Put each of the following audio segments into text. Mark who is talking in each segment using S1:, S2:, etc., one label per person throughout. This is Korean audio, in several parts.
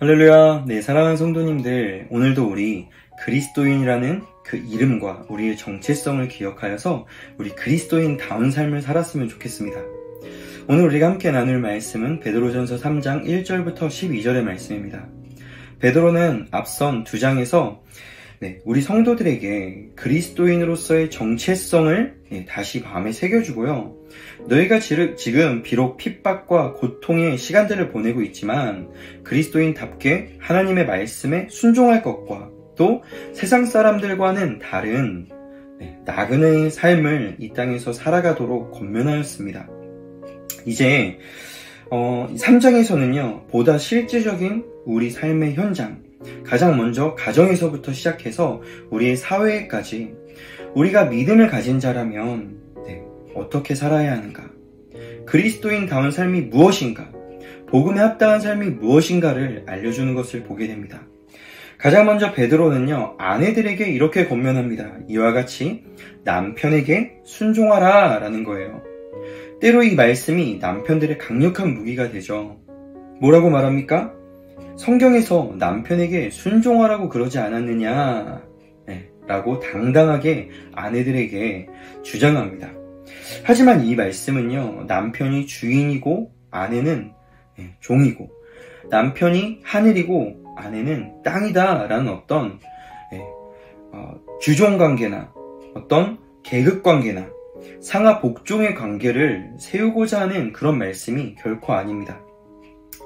S1: 할렐루야. 네, 사랑하는 성도님들, 오늘도 우리 그리스도인이라는 그 이름과 우리의 정체성을 기억하여서 우리 그리스도인다운 삶을 살았으면 좋겠습니다. 오늘 우리가 함께 나눌 말씀은 베드로전서 3장 1절부터 12절의 말씀입니다. 베드로는 앞선 2장에서 우리 성도들에게 그리스도인으로서의 정체성을 다시 마음에 새겨주고요. 너희가 지금 비록 핍박과 고통의 시간들을 보내고 있지만 그리스도인답게 하나님의 말씀에 순종할 것과 또 세상 사람들과는 다른 나그네의 삶을 이 땅에서 살아가도록 권면하였습니다. 이제 3장에서는요, 보다 실제적인 우리 삶의 현장, 가장 먼저 가정에서부터 시작해서 우리의 사회까지 우리가 믿음을 가진 자라면 어떻게 살아야 하는가, 그리스도인다운 삶이 무엇인가, 복음에 합당한 삶이 무엇인가를 알려주는 것을 보게 됩니다. 가장 먼저 베드로는요, 아내들에게 이렇게 권면합니다. 이와 같이 남편에게 순종하라 라는 거예요. 때로 이 말씀이 남편들의 강력한 무기가 되죠. 뭐라고 말합니까? 성경에서 남편에게 순종하라고 그러지 않았느냐 라고 당당하게 아내들에게 주장합니다. 하지만 이 말씀은요, 남편이 주인이고 아내는 종이고, 남편이 하늘이고 아내는 땅이다 라는 어떤 주종관계나 어떤 계급관계나 상하복종의 관계를 세우고자 하는 그런 말씀이 결코 아닙니다.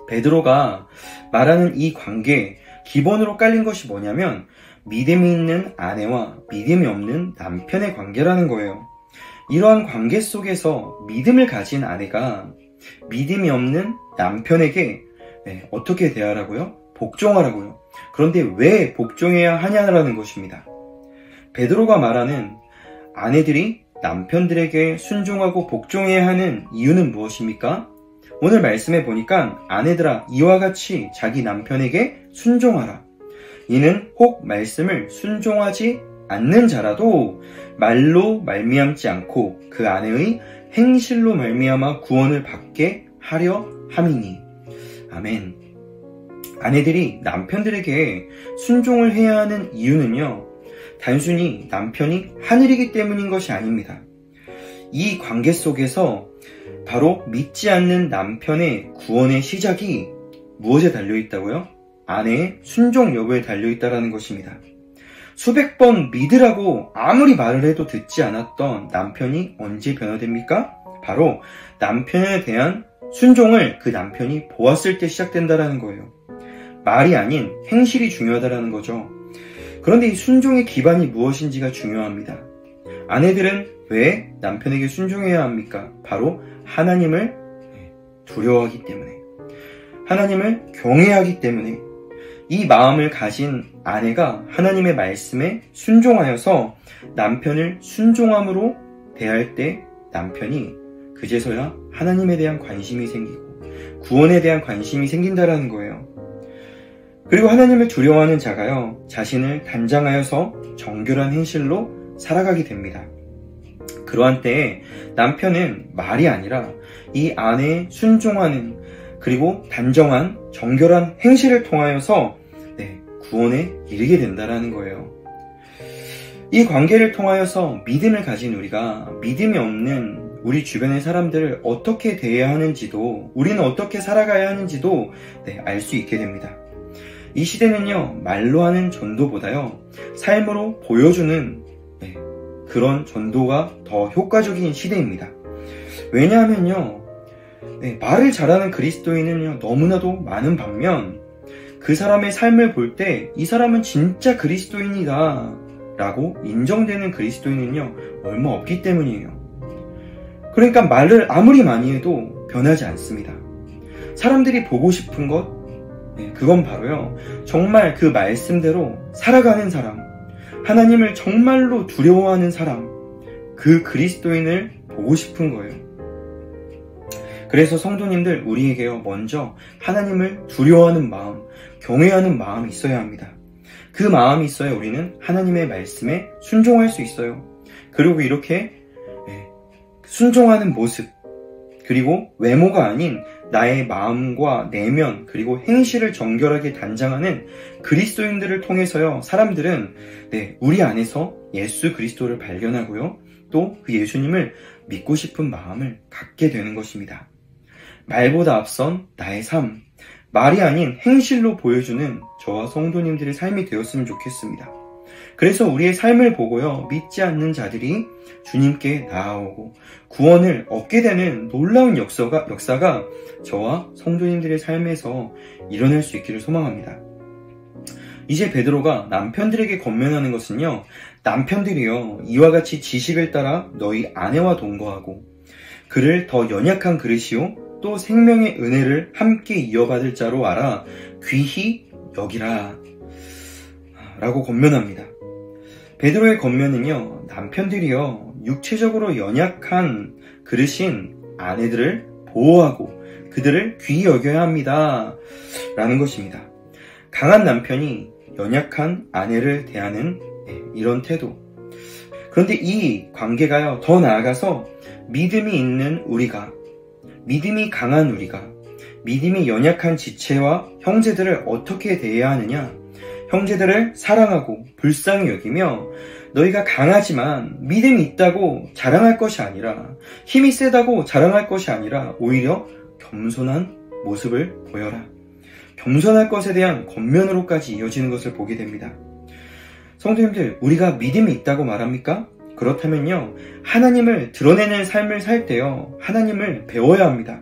S1: 베드로가 말하는 이 관계, 기본으로 깔린 것이 뭐냐면 믿음이 있는 아내와 믿음이 없는 남편의 관계라는 거예요. 이러한 관계 속에서 믿음을 가진 아내가 믿음이 없는 남편에게 어떻게 대하라고요? 복종하라고요. 그런데 왜 복종해야 하냐라는 것입니다. 베드로가 말하는 아내들이 남편들에게 순종하고 복종해야 하는 이유는 무엇입니까? 오늘 말씀에 보니까 아내들아 이와 같이 자기 남편에게 순종하라. 이는 혹 말씀을 순종하지 않는 자라도 말로 말미암지 않고 그 아내의 행실로 말미암아 구원을 받게 하려 함이니. 아멘. 아내들이 남편들에게 순종을 해야 하는 이유는요, 단순히 남편이 하늘이기 때문인 것이 아닙니다. 이 관계 속에서 바로 믿지 않는 남편의 구원의 시작이 무엇에 달려있다고요? 아내의 순종 여부에 달려있다는 것입니다. 수백 번 믿으라고 아무리 말을 해도 듣지 않았던 남편이 언제 변화됩니까? 바로 남편에 대한 순종을 그 남편이 보았을 때 시작된다는 거예요. 말이 아닌 행실이 중요하다는 거죠. 그런데 이 순종의 기반이 무엇인지가 중요합니다. 아내들은 왜 남편에게 순종해야 합니까? 바로 하나님을 두려워하기 때문에, 하나님을 경외하기 때문에. 이 마음을 가진 아내가 하나님의 말씀에 순종하여서 남편을 순종함으로 대할 때 남편이 그제서야 하나님에 대한 관심이 생기고 구원에 대한 관심이 생긴다라는 거예요. 그리고 하나님을 두려워하는 자가요, 자신을 단장하여서 정결한 행실로 살아가게 됩니다. 그러한 때에 남편은 말이 아니라 이 아내에 순종하는, 그리고 단정한 정결한 행실을 통하여서 구원에 이르게 된다는 거예요. 이 관계를 통하여서 믿음을 가진 우리가 믿음이 없는 우리 주변의 사람들을 어떻게 대해야 하는지도, 우리는 어떻게 살아가야 하는지도 알 수 있게 됩니다. 이 시대는요, 말로 하는 전도보다요, 삶으로 보여주는 그런 전도가 더 효과적인 시대입니다. 왜냐하면요, 말을 잘하는 그리스도인은 너무나도 많은 반면 그 사람의 삶을 볼 때 이 사람은 진짜 그리스도인이다 라고 인정되는 그리스도인은요, 얼마 없기 때문이에요. 그러니까 말을 아무리 많이 해도 변하지 않습니다. 사람들이 보고 싶은 것, 그건 바로요, 정말 그 말씀대로 살아가는 사람, 하나님을 정말로 두려워하는 사람, 그 그리스도인을 보고 싶은 거예요. 그래서 성도님들, 우리에게요, 먼저 하나님을 두려워하는 마음, 경외하는 마음이 있어야 합니다. 그 마음이 있어야 우리는 하나님의 말씀에 순종할 수 있어요. 그리고 이렇게 순종하는 모습, 그리고 외모가 아닌 나의 마음과 내면 그리고 행실을 정결하게 단장하는 그리스도인들을 통해서요, 사람들은 우리 안에서 예수 그리스도를 발견하고요, 또 그 예수님을 믿고 싶은 마음을 갖게 되는 것입니다. 말보다 앞선 나의 삶, 말이 아닌 행실로 보여주는 저와 성도님들의 삶이 되었으면 좋겠습니다. 그래서 우리의 삶을 보고요, 믿지 않는 자들이 주님께 나아오고 구원을 얻게 되는 놀라운 역사가 저와 성도님들의 삶에서 일어날 수 있기를 소망합니다. 이제 베드로가 남편들에게 권면하는 것은요, 남편들이요, 이와 같이 지식을 따라 너희 아내와 동거하고 그를 더 연약한 그릇이요 또 생명의 은혜를 함께 이어받을 자로 알아 귀히 여기라 라고 권면합니다. 베드로의 권면은요, 남편들이요, 육체적으로 연약한 그릇인 아내들을 보호하고 그들을 귀히 여겨야 합니다 라는 것입니다. 강한 남편이 연약한 아내를 대하는 이런 태도. 그런데 이 관계가요, 더 나아가서 믿음이 있는 우리가, 믿음이 강한 우리가, 믿음이 연약한 지체와 형제들을 어떻게 대해야 하느냐, 형제들을 사랑하고 불쌍히 여기며 너희가 강하지만 믿음이 있다고 자랑할 것이 아니라, 힘이 세다고 자랑할 것이 아니라 오히려 겸손한 모습을 보여라. 겸손할 것에 대한 권면으로까지 이어지는 것을 보게 됩니다. 성도님들, 우리가 믿음이 있다고 말합니까? 그렇다면요, 하나님을 드러내는 삶을 살 때요, 하나님을 배워야 합니다.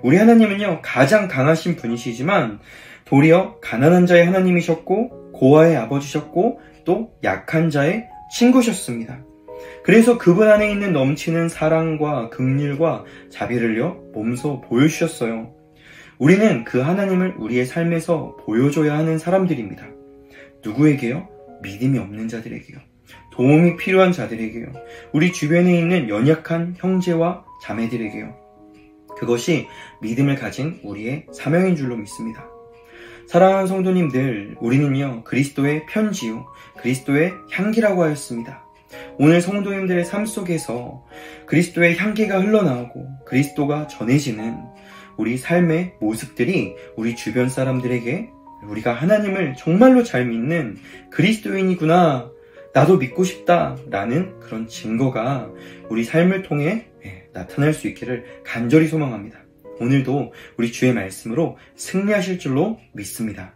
S1: 우리 하나님은요, 가장 강하신 분이시지만 도리어 가난한 자의 하나님이셨고 고아의 아버지셨고 또 약한 자의 친구셨습니다. 그래서 그분 안에 있는 넘치는 사랑과 긍휼과 자비를요, 몸소 보여주셨어요. 우리는 그 하나님을 우리의 삶에서 보여줘야 하는 사람들입니다. 누구에게요? 믿음이 없는 자들에게요. 도움이 필요한 자들에게요. 우리 주변에 있는 연약한 형제와 자매들에게요. 그것이 믿음을 가진 우리의 사명인 줄로 믿습니다. 사랑하는 성도님들, 우리는요, 그리스도의 편지요, 그리스도의 향기라고 하였습니다. 오늘 성도님들의 삶 속에서 그리스도의 향기가 흘러나오고 그리스도가 전해지는 우리 삶의 모습들이 우리 주변 사람들에게 우리가 하나님을 정말로 잘 믿는 그리스도인이구나, 나도 믿고 싶다 라는 그런 증거가 우리 삶을 통해 나타날 수 있기를 간절히 소망합니다. 오늘도 우리 주의 말씀으로 승리하실 줄로 믿습니다.